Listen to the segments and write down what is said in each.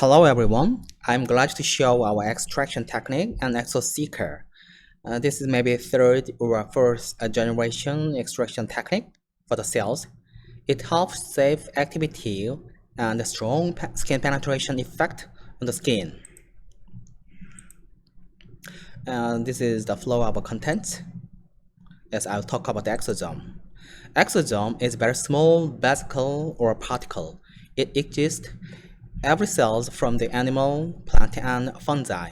Hello everyone, I'm glad to show our extraction technique and Exocica. This is maybe third or fourth generation extraction technique for the cells. It helps safe activity and strong skin penetration effect on the skin. And this is the flow of contents. Yes, I'll talk about the exosome. Exosome is very small vesicle or particle. It exists every cells from the animal, plant, and fungi.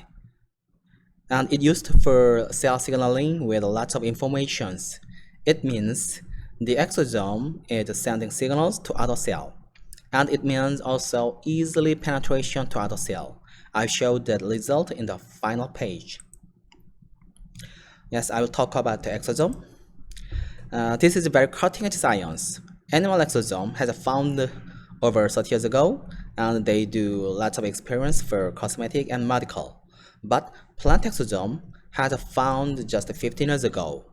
And it used for cell signaling with lots of informations. It means the exosome is sending signals to other cell. And it means also easily penetration to other cell. I showed the result in the final page. Yes, I will talk about the exosome. This is very cutting-edge science. Animal exosome has found over 30 years ago, and they do lots of experiments for cosmetic and medical. But plant exosome has found just 15 years ago.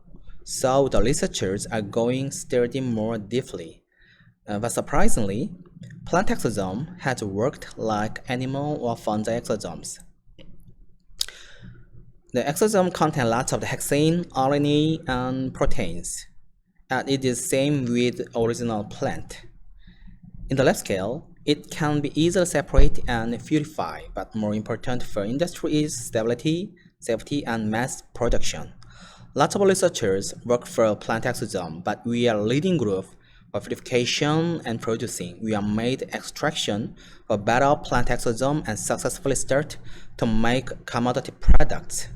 So the researchers are going study more deeply. But surprisingly, plant exosome has worked like animal or fungi exosomes. The exosome contains lots of hexane, RNA, and proteins, and it is same with original plant. In the lab scale, it can be easily separated and purified, but more important for industry is stability, safety, and mass production. Lots of researchers work for plant exosome, but we are leading group for purification and producing. We are made extraction for better plant exosome and successfully start to make commodity products.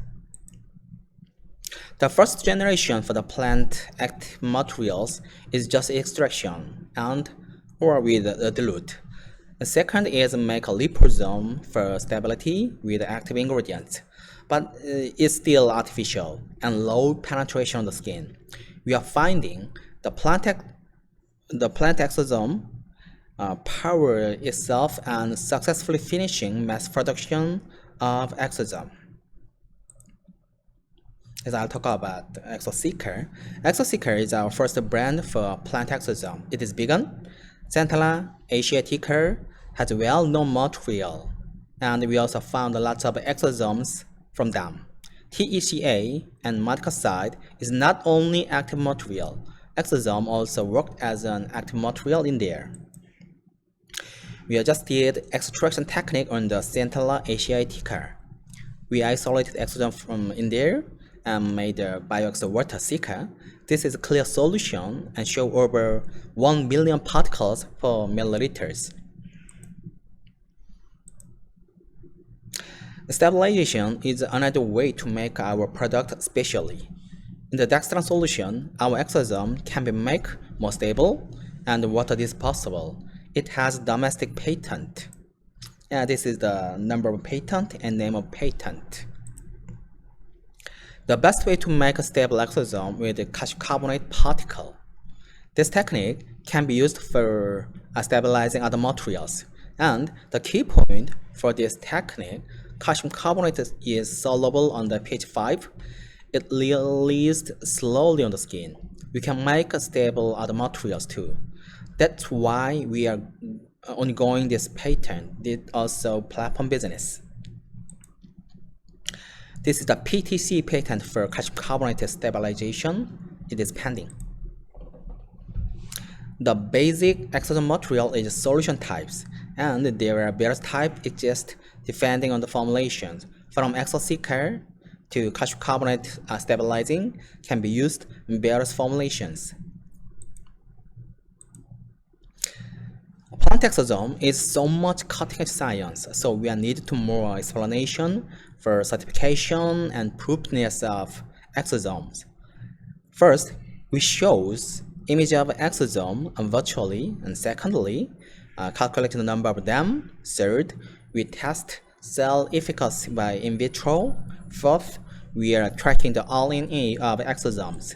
The first generation for the plant active materials is just extraction or with a dilute. The second is make a liposome for stability with active ingredients, but it's still artificial and low penetration on the skin. We are finding the plant exosome power itself and successfully finishing mass production of exosome. As I'll talk about Exocica. Exocica is our first brand for plant exosome. It is vegan, Centella Asiatica has well-known material, and we also found lots of exosomes from them. TECA and medical side is not only active material, exosome also worked as an active material in there. We adjusted extraction technique on the Centella Asiatica. We isolated exosome from in there and made the Exotraction. This is a clear solution and show over 1 billion particles per milliliters. Stabilization is another way to make our product specially. In the dextran solution, our exosome can be made more stable and water disposable. It has domestic patent. This is the number of patent and name of patent. The best way to make a stable exosome with a calcium carbonate particle. This technique can be used for stabilizing other materials. And the key point for this technique, calcium carbonate is soluble on the pH 5. It released slowly on the skin. We can make stable other materials too. That's why we are ongoing this patent. Did also platform business. This is the PTC patent for calcium carbonate stabilization. It is pending. The basic exosome material is solution types, and there are various types exist depending on the formulations. From Exocica to calcium carbonate stabilizing can be used in various formulations. Plant exosome is so much cutting-edge science, so we are needed to more explanation for certification and proofness of exosomes. First, we shows image of exosome virtually, and secondly, calculate the number of them. Third, we test cell efficacy by in vitro. Fourth, we are tracking the RNA of exosomes.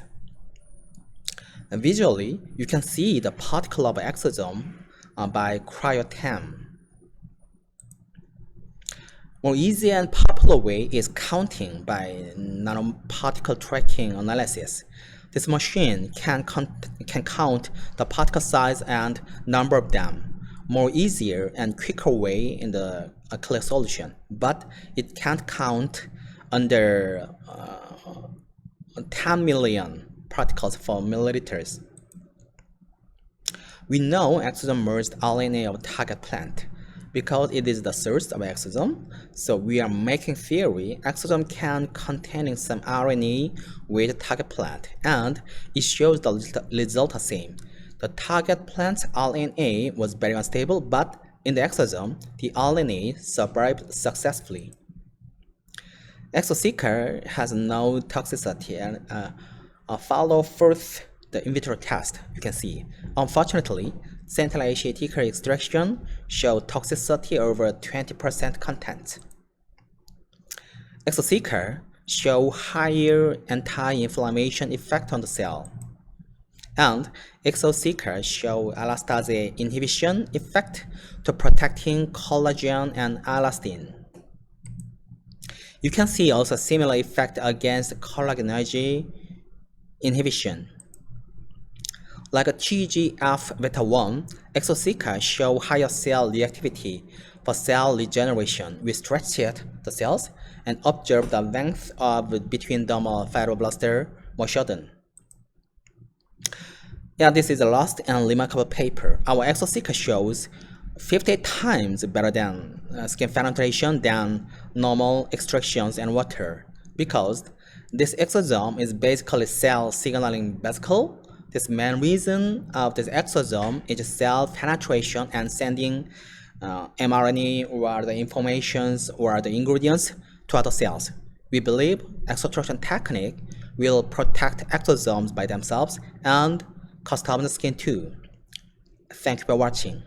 Visually, you can see the particle of exosome by cryo-chem. More easy and popular way is counting by nanoparticle tracking analysis. This machine can count the particle size and number of them. more easier and quicker way in the clear solution, but it can't count under 10 million particles for milliliters. We know exosome merged RNA of target plant because it is the source of exosome, so we are making theory exosome can containing some RNA with target plant, and it shows the result the same. The target plant's RNA was very unstable, but in the exosome, the RNA survived successfully. Exocica has no toxicity and follow first the in vitro test. You can see. Unfortunately, central asiatic extraction showed toxicity over 20% content. Exocica show higher anti-inflammation effect on the cell. And Exocica show elastinase inhibition effect to protecting collagen and elastin. You can see also similar effect against collagenase inhibition. Like a TGF-beta1, Exocica show higher cell reactivity for cell regeneration. We stretched the cells and observed the length of between dermal fibroblaster more shortened. Yeah, this is a last and remarkable paper. Our Exocica shows 50 times better than skin penetration than normal extractions and water, because this exosome is basically cell signaling vesicle. This main reason of this exosome is cell penetration and sending mRNA or the informations or the ingredients to other cells. We believe exotraction technique will protect exosomes by themselves and custom the skin too. Thank you for watching.